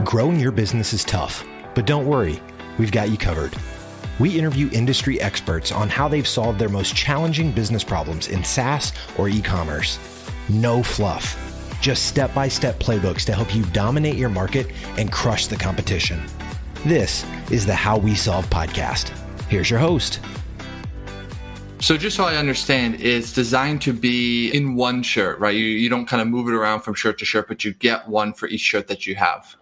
Growing your business is tough, but don't worry, we've got you covered. We interview industry experts on how they've solved their most challenging business problems in SaaS or e-commerce. No fluff, just step-by-step playbooks to help you dominate your market and crush the competition. This is the How We Solve podcast. Here's your host. So just so I understand, it's designed to be in one shirt, right? You don't kind of move it around from shirt to shirt, but you get one for each shirt that you have.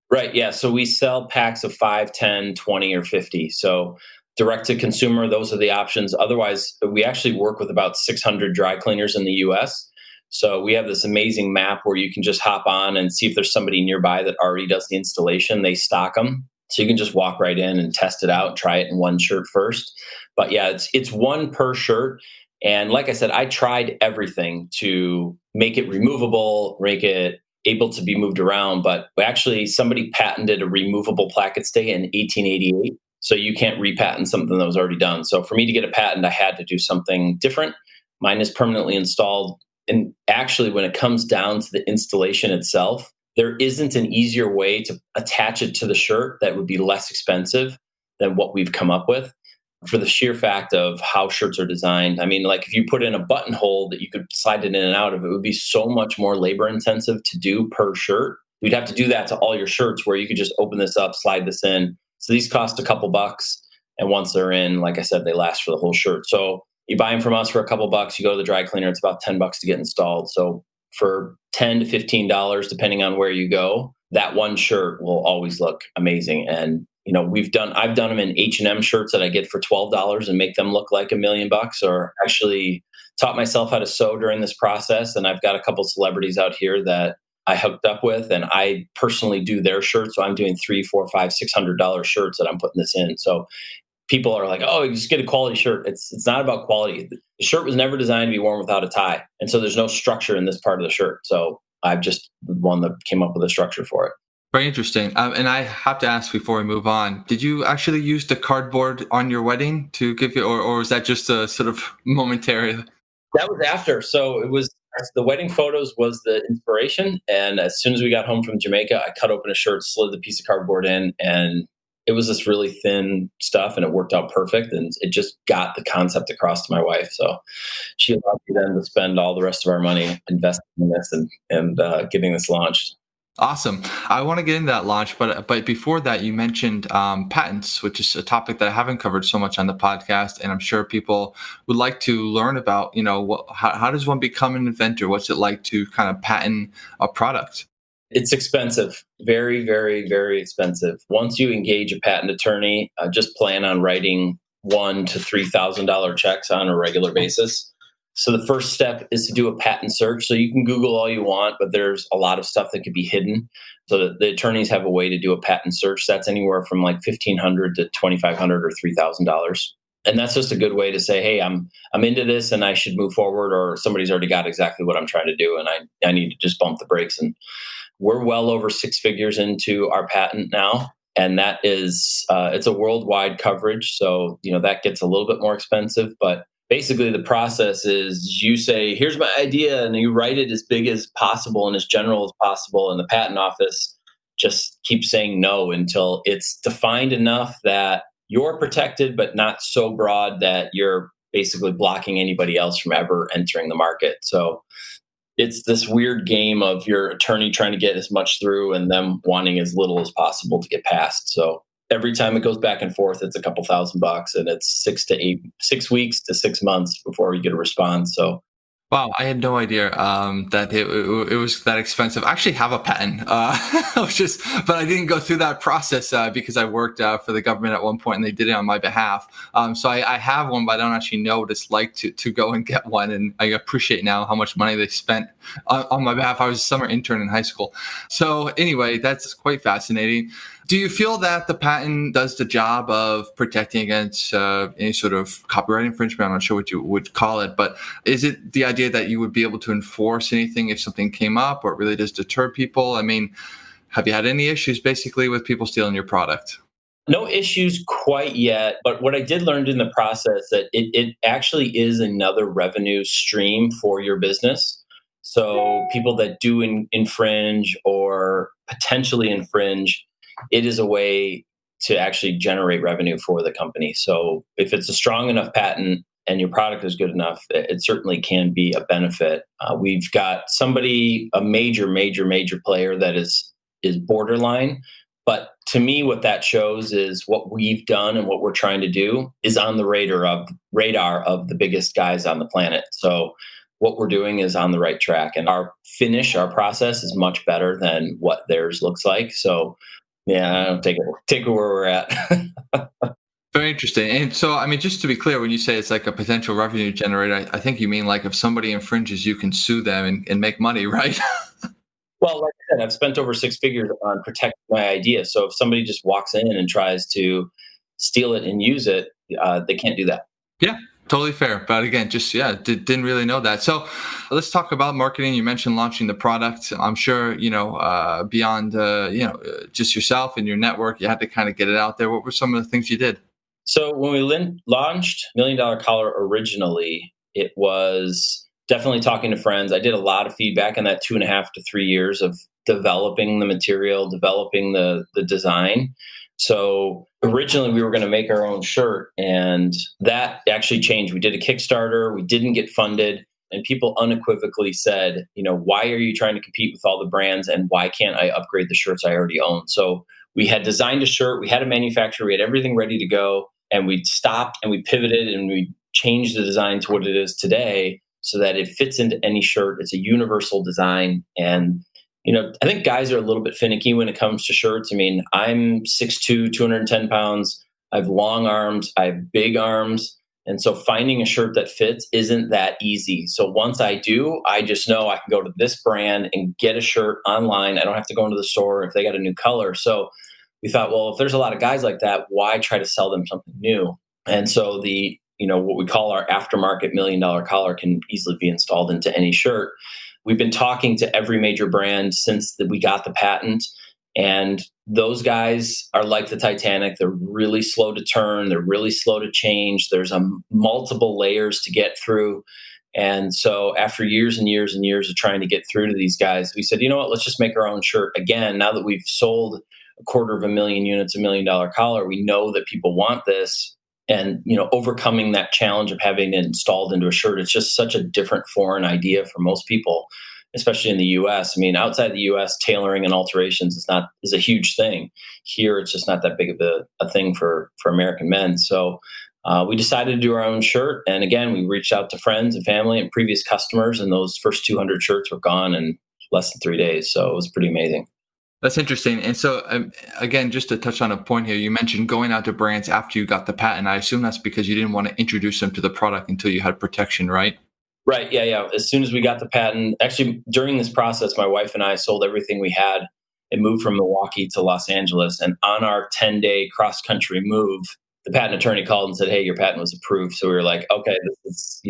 Right. Yeah. So we sell packs of 5, 10, 20, or 50. So direct to consumer, those are the options. Otherwise, we actually work with about 600 dry cleaners in the US. So we have this amazing map where you can just hop on and see if there's somebody nearby that already does the installation. They stock them. So you can just walk right in and test it out, try it in one shirt first. But yeah, it's one per shirt. And like I said, I tried everything to make it removable, make it able to be moved around. But actually, somebody patented a removable placket stay in 1888. So you can't repatent something that was already done. So for me to get a patent, I had to do something different. Mine is permanently installed. And actually, when it comes down to the installation itself, there isn't an easier way to attach it to the shirt that would be less expensive than what we've come up with, for the sheer fact of how shirts are designed. I mean, like if you put in a buttonhole that you could slide it in and out of, it would be so much more labor intensive to do per shirt. We'd have to do that to all your shirts where you could just open this up, slide this in. So these cost a couple bucks. And once they're in, like I said, they last for the whole shirt. So you buy them from us for a couple bucks, you go to the dry cleaner, it's about $10 to get installed. So for $10 to $15, depending on where you go, that one shirt will always look amazing. And you know, I've done them in H&M shirts that I get for $12 and make them look like $1 million, or actually taught myself how to sew during this process. And I've got a couple celebrities out here that I hooked up with, and I personally do their shirts. So I'm doing $300, $400, $500, $600 shirts that I'm putting this in. So people are like, "Oh, you just get a quality shirt." It's not about quality. The shirt was never designed to be worn without a tie, and so there's no structure in this part of the shirt. So I'm just the one that came up with a structure for it. Very interesting. And I have to ask before we move on, did you actually use the cardboard on your wedding to give you, or was that just a sort of momentary? That was after. So it was, the wedding photos was the inspiration. And as soon as we got home from Jamaica, I cut open a shirt, slid the piece of cardboard in, and it was this really thin stuff, and it worked out perfect. And it just got the concept across to my wife. So she allowed me then to spend all the rest of our money investing in this and getting this launched. Awesome. I want to get into that launch, but before that, you mentioned patents, which is a topic that I haven't covered so much on the podcast, and I'm sure people would like to learn about. You know, how does one become an inventor? What's it like to kind of patent a product? It's expensive, very, very, very expensive. Once you engage a patent attorney, just plan on writing $1,000 to $3,000 checks on a regular basis. So the first step is to do a patent search. So you can Google all you want, but there's a lot of stuff that could be hidden. So the attorneys have a way to do a patent search. That's anywhere from like $1,500 to $2,500 or $3,000. And that's just a good way to say, hey, I'm into this and I should move forward, or somebody's already got exactly what I'm trying to do and I need to just bump the brakes. And we're well over 6 figures into our patent now. And that is, it's a worldwide coverage. So, you know, that gets a little bit more expensive, but basically, the process is you say, here's my idea, and you write it as big as possible and as general as possible. And the patent office just keeps saying no until it's defined enough that you're protected, but not so broad that you're basically blocking anybody else from ever entering the market. So it's this weird game of your attorney trying to get as much through and them wanting as little as possible to get past. So every time it goes back and forth, it's a couple $1,000, and it's 6 weeks to 6 months before you get a response. So, wow, I had no idea that it was that expensive. I actually have a patent, but I didn't go through that process because I worked for the government at one point, and they did it on my behalf. So I have one, but I don't actually know what it's like to go and get one. And I appreciate now how much money they spent on my behalf. I was a summer intern in high school. So anyway, that's quite fascinating. Do you feel that the patent does the job of protecting against any sort of copyright infringement? I'm not sure what you would call it, but is it the idea that you would be able to enforce anything if something came up, or it really does deter people? I mean, have you had any issues basically with people stealing your product? No issues quite yet, but what I did learn in the process that it actually is another revenue stream for your business. So people that do infringe or potentially infringe, it is a way to actually generate revenue for the company. So if it's a strong enough patent and your product is good enough, it certainly can be a benefit. We've got a major player that is borderline. But to me, what that shows is what we've done and what we're trying to do is on the radar of the biggest guys on the planet. So what we're doing is on the right track, and our process is much better than what theirs looks like. So yeah, I don't take it where we're at. Very interesting. And so, I mean, just to be clear, when you say it's like a potential revenue generator, I think you mean like if somebody infringes, you can sue them and make money, right? Well, like I said, I've spent over six figures on protecting my idea. So if somebody just walks in and tries to steal it and use it, they can't do that. Yeah, totally fair. But again, just, didn't really know that. So let's talk about marketing. You mentioned launching the product. I'm sure, beyond, just yourself and your network, you had to kind of get it out there. What were some of the things you did? So when we launched Million Dollar Collar originally, it was definitely talking to friends. I did a lot of feedback in that 2.5 to 3 years of developing the material, developing the design. So originally we were going to make our own shirt, and that actually changed. We did a Kickstarter. We didn't get funded, and people unequivocally said, why are you trying to compete with all the brands, and why can't I upgrade the shirts I already own? So we had designed a shirt, we had a manufacturer, we had everything ready to go, and we stopped and we pivoted and we changed the design to what it is today so that it fits into any shirt. It's a universal design. And I think guys are a little bit finicky when it comes to shirts. I mean, I'm 6'2", 210 pounds. I have long arms. I have big arms. And so finding a shirt that fits isn't that easy. So once I do, I just know I can go to this brand and get a shirt online. I don't have to go into the store if they got a new color. So we thought, well, if there's a lot of guys like that, why try to sell them something new? And so what we call our aftermarket $1 Million Collar can easily be installed into any shirt. We've been talking to every major brand since we got the patent, and those guys are like the Titanic. They're really slow to turn. They're really slow to change. There's multiple layers to get through. And so after years and years and years of trying to get through to these guys, we said, you know what, let's just make our own shirt. Again, now that we've sold 250,000 units, $1 Million Collar, we know that people want this. And, overcoming that challenge of having it installed into a shirt, it's just such a different foreign idea for most people, especially in the US. I mean, outside the US, tailoring and alterations is a huge thing. Here, it's just not that big of a thing for American men. So we decided to do our own shirt. And again, we reached out to friends and family and previous customers, and those first 200 shirts were gone in less than 3 days. So it was pretty amazing. That's interesting. And so, again, just to touch on a point here, you mentioned going out to brands after you got the patent. I assume that's because you didn't want to introduce them to the product until you had protection, right? Right. Yeah. As soon as we got the patent, actually, during this process, my wife and I sold everything we had and moved from Milwaukee to Los Angeles. And on our 10-day cross-country move, the patent attorney called and said, hey, your patent was approved. So we were like, okay, this is,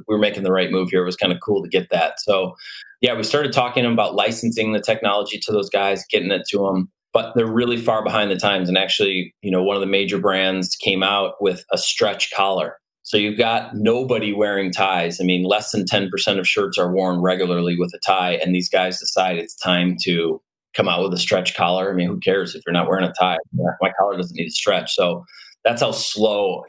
we're making the right move here. It was kind of cool to get that. So yeah, we started talking about licensing the technology to those guys, getting it to them, but they're really far behind the times. And actually, one of the major brands came out with a stretch collar. So you've got nobody wearing ties. I mean, less than 10% of shirts are worn regularly with a tie. And these guys decide it's time to come out with a stretch collar. I mean, who cares if you're not wearing a tie? My collar doesn't need to stretch. So that's how slow,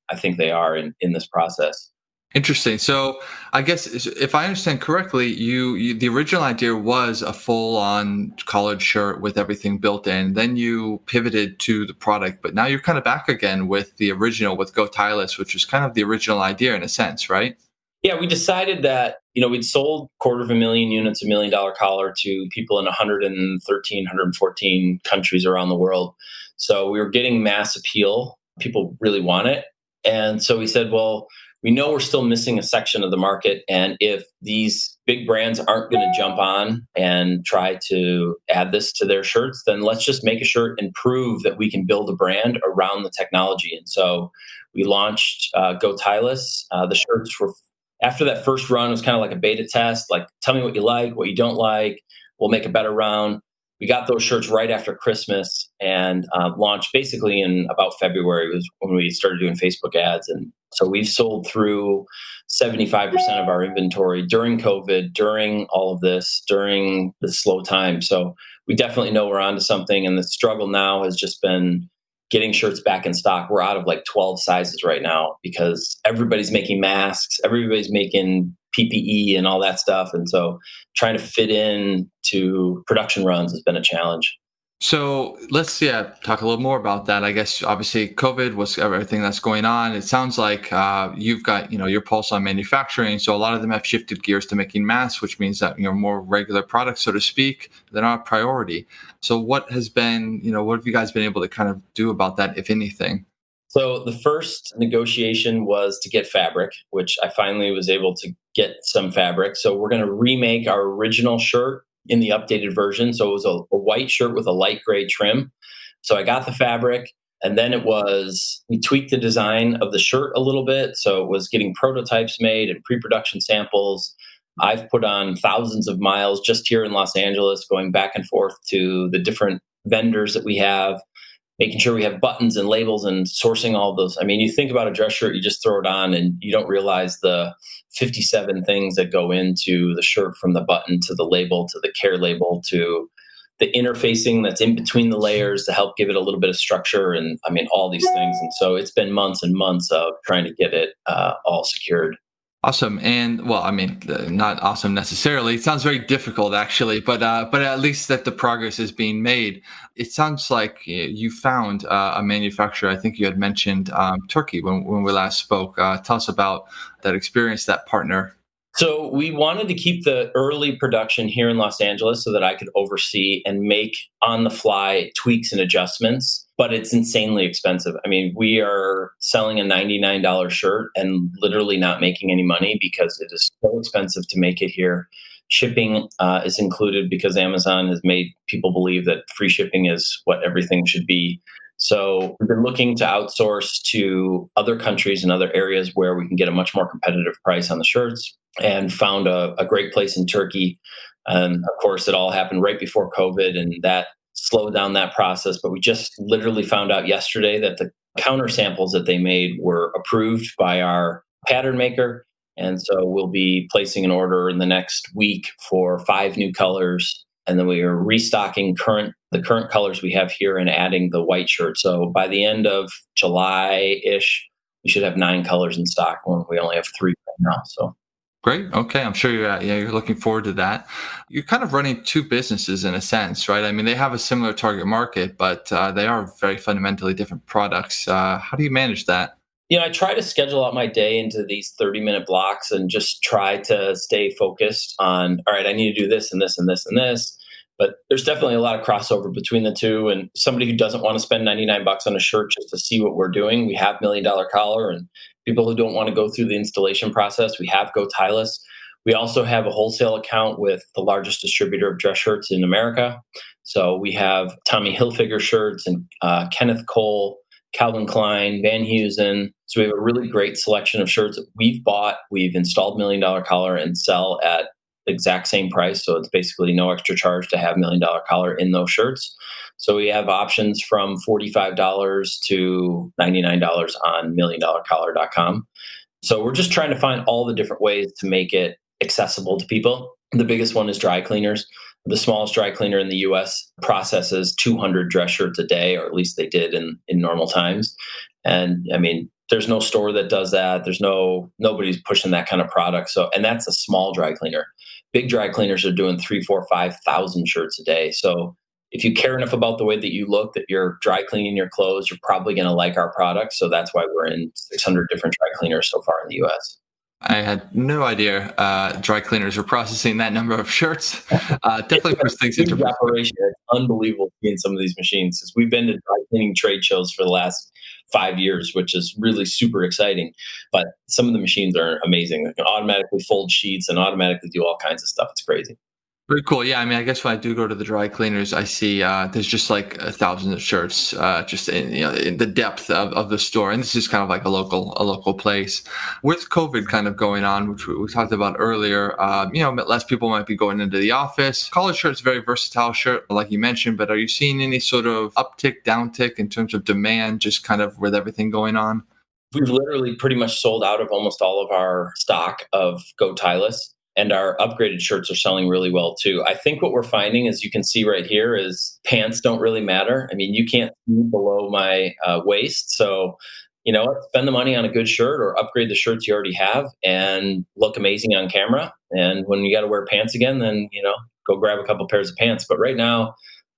I think they are in this process. Interesting. So I guess if I understand correctly, you the original idea was a full-on collared shirt with everything built in. Then you pivoted to the product, but now you're kind of back again with the original, with Go Tieless, which was kind of the original idea in a sense, right? Yeah, we decided that, we'd sold 250,000 units, $1 Million Collar to people in 113, 114 countries around the world. So we were getting mass appeal. People really want it. And so we said, well, we know we're still missing a section of the market. And if these big brands aren't going to jump on and try to add this to their shirts, then let's just make a shirt and prove that we can build a brand around the technology. And so we launched Go Tieless. The shirts were, after that first run, it was kind of like a beta test. Like, tell me what you like, what you don't like. We'll make a better round. we got those shirts right after Christmas and launched basically in about February was when we started doing Facebook ads. And so we've sold through 75% of our inventory during COVID, during all of this, during the slow time. So we definitely know we're onto something. And the struggle now has just been getting shirts back in stock. We're out of like 12 sizes right now because everybody's making masks, everybody's making PPE and all that stuff. And so trying to fit in to production runs has been a challenge. So let's talk a little more about that. I guess obviously COVID was everything that's going on. It sounds like you've got your pulse on manufacturing. So a lot of them have shifted gears to making masks, which means that more regular products, so to speak, they're not a priority. So what has been what have you guys been able to kind of do about that, if anything? So the first negotiation was to get fabric, which I finally was able to get some fabric. So we're going to remake our original shirt in the updated version. So it was a white shirt with a light gray trim. So I got the fabric, and then we tweaked the design of the shirt a little bit. So it was getting prototypes made and pre-production samples. I've put on thousands of miles just here in Los Angeles, going back and forth to the different vendors that we have, making sure we have buttons and labels and sourcing all of those. I mean, you think about a dress shirt, you just throw it on and you don't realize the 57 things that go into the shirt, from the button to the label to the care label to the interfacing that's in between the layers to help give it a little bit of structure. And I mean, all these things. And so it's been months and months of trying to get it all secured. Awesome. And well, I mean, not awesome necessarily. It sounds very difficult, actually, but at least that the progress is being made. It sounds like you found a manufacturer. I think you had mentioned Turkey when we last spoke. Tell us about that experience, that partner. So we wanted to keep the early production here in Los Angeles so that I could oversee and make on the fly tweaks and adjustments, but it's insanely expensive. I mean, we are selling a $99 shirt and literally not making any money because it is so expensive to make it here. Shipping is included because Amazon has made people believe that free shipping is what everything should be. So we've been looking to outsource to other countries and other areas where we can get a much more competitive price on the shirts, and found a great place in Turkey. And of course, it all happened right before COVID, and that slowed down that process. But we just literally found out yesterday that the counter samples that they made were approved by our pattern maker. And so we'll be placing an order in the next week for 5 new colors. And then we are restocking the current colors we have here and adding the white shirt. So by the end of July-ish, we should have 9 colors in stock when we only have 3 right now. So great. Okay. I'm sure you're looking forward to that. You're kind of running 2 businesses in a sense, right? I mean, they have a similar target market, but they are very fundamentally different products. How do you manage that? I try to schedule out my day into these 30-minute blocks and just try to stay focused on, all right, I need to do this and this and this and this. But there's definitely a lot of crossover between the two. And somebody who doesn't want to spend $99 on a shirt just to see what we're doing, we have $1 Million Collar. And people who don't want to go through the installation process, we have Go Tyless. We also have a wholesale account with the largest distributor of dress shirts in America. So we have Tommy Hilfiger shirts and Kenneth Cole, Calvin Klein, Van Heusen. So we have a really great selection of shirts that we've bought. We've installed $1 Million Collar and sell at the exact same price. So it's basically no extra charge to have $1 Million Collar in those shirts. So we have options from $45 to $99 on milliondollarcollar.com. So we're just trying to find all the different ways to make it accessible to people. The biggest one is dry cleaners. The smallest dry cleaner in the US processes 200 dress shirts a day, or at least they did in normal times. And I mean, there's no store that does that. Nobody's pushing that kind of product. So, and that's a small dry cleaner. Big dry cleaners are doing 3,000, 4,000, 5,000 shirts a day. So if you care enough about the way that you look, that you're dry cleaning your clothes, you're probably going to like our product. So that's why we're in 600 different dry cleaners so far in the US. I had no idea dry cleaners were processing that number of shirts. Definitely puts things into operation. It's unbelievable seeing some of these machines. Since we've been to dry cleaning trade shows for the last 5 years, which is really super exciting. But some of the machines are amazing. They can automatically fold sheets and automatically do all kinds of stuff. It's crazy. Very cool. Yeah, I mean, I guess when I do go to the dry cleaners, I see there's just like thousands of shirts, just in the depth of the store, and this is kind of like a local place. With COVID kind of going on, which we talked about earlier, less people might be going into the office. Collared shirt is a very versatile shirt, like you mentioned. But are you seeing any sort of uptick, downtick in terms of demand, just kind of with everything going on? We've literally pretty much sold out of almost all of our stock of Go Tyless. And our upgraded shirts are selling really well too. I think what we're finding, as you can see right here, is pants don't really matter. I mean, you can't see below my waist. So, spend the money on a good shirt or upgrade the shirts you already have and look amazing on camera. And when you got to wear pants again, then, go grab a couple pairs of pants. But right now,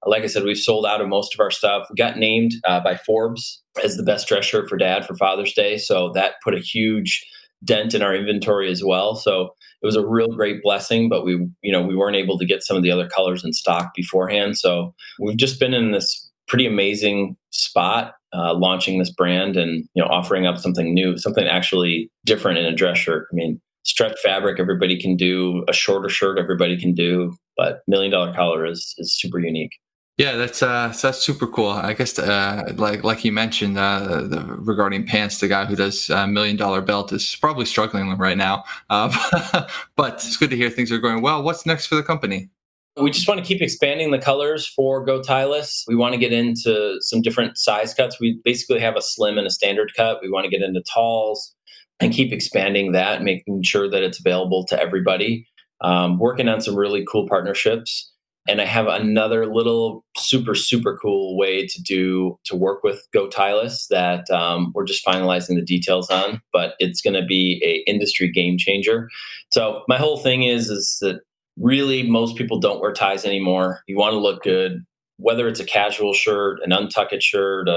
like I said, we've sold out of most of our stuff. We got named by Forbes as the best dress shirt for dad for Father's Day. So that put a huge dent in our inventory as well. So it was a real great blessing, but we weren't able to get some of the other colors in stock beforehand. So we've just been in this pretty amazing spot, launching this brand and, offering up something new, something actually different in a dress shirt. I mean, stretch fabric, everybody can do. A shorter shirt, everybody can do. But $1 Million Collar is super unique. Yeah, that's super cool. I guess like you mentioned regarding pants, the guy who does $1 Million Belt is probably struggling right now. But it's good to hear things are going well. What's next for the company? We just want to keep expanding the colors for Go Tyless. We want to get into some different size cuts. We basically have a slim and a standard cut. We want to get into talls and keep expanding that, making sure that it's available to everybody. Working on some really cool partnerships. And I have another little super, super cool way to work with Go Tyless that we're just finalizing the details on, but it's going to be a industry game changer. So my whole thing is that really most people don't wear ties anymore. You want to look good, whether it's a casual shirt, an untucked shirt,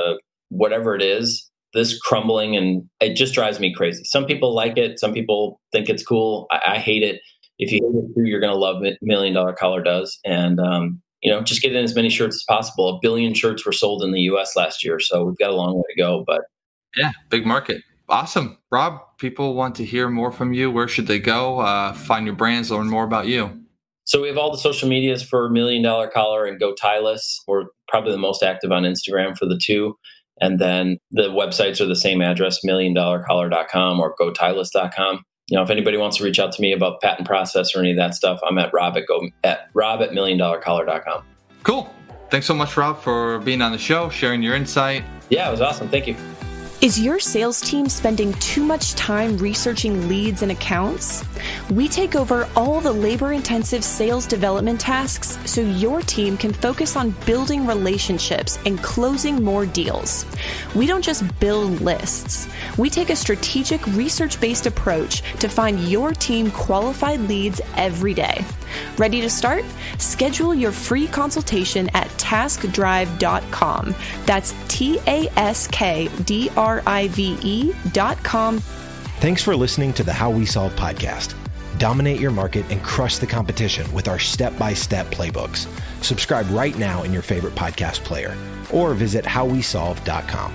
whatever it is. This crumbling, and it just drives me crazy. Some people like it. Some people think it's cool. I hate it. If you hate it too, you're going to love $1 Million Collar does. And, just get in as many shirts as possible. 1 billion shirts were sold in the US last year. So we've got a long way to go, but yeah, big market. Awesome. Rob, people want to hear more from you. Where should they go? Find your brands, learn more about you. So we have all the social medias for $1 Million Collar and Go Tyless. We're probably the most active on Instagram for the two. And then the websites are the same address, $1milliondollarcollar.com or gotyless.com. If anybody wants to reach out to me about patent process or any of that stuff, I'm at rob at $1milliondollarcollar.com. Cool. Thanks so much, Rob, for being on the show, sharing your insight. Yeah, it was awesome. Thank you. Is your sales team spending too much time researching leads and accounts? We take over all the labor-intensive sales development tasks so your team can focus on building relationships and closing more deals. We don't just build lists. We take a strategic research-based approach to find your team qualified leads every day. Ready to start? Schedule your free consultation at taskdrive.com. That's taskdrive.com. Thanks for listening to the How We Solve podcast. Dominate your market and crush the competition with our step-by-step playbooks. Subscribe right now in your favorite podcast player or visit howwesolve.com.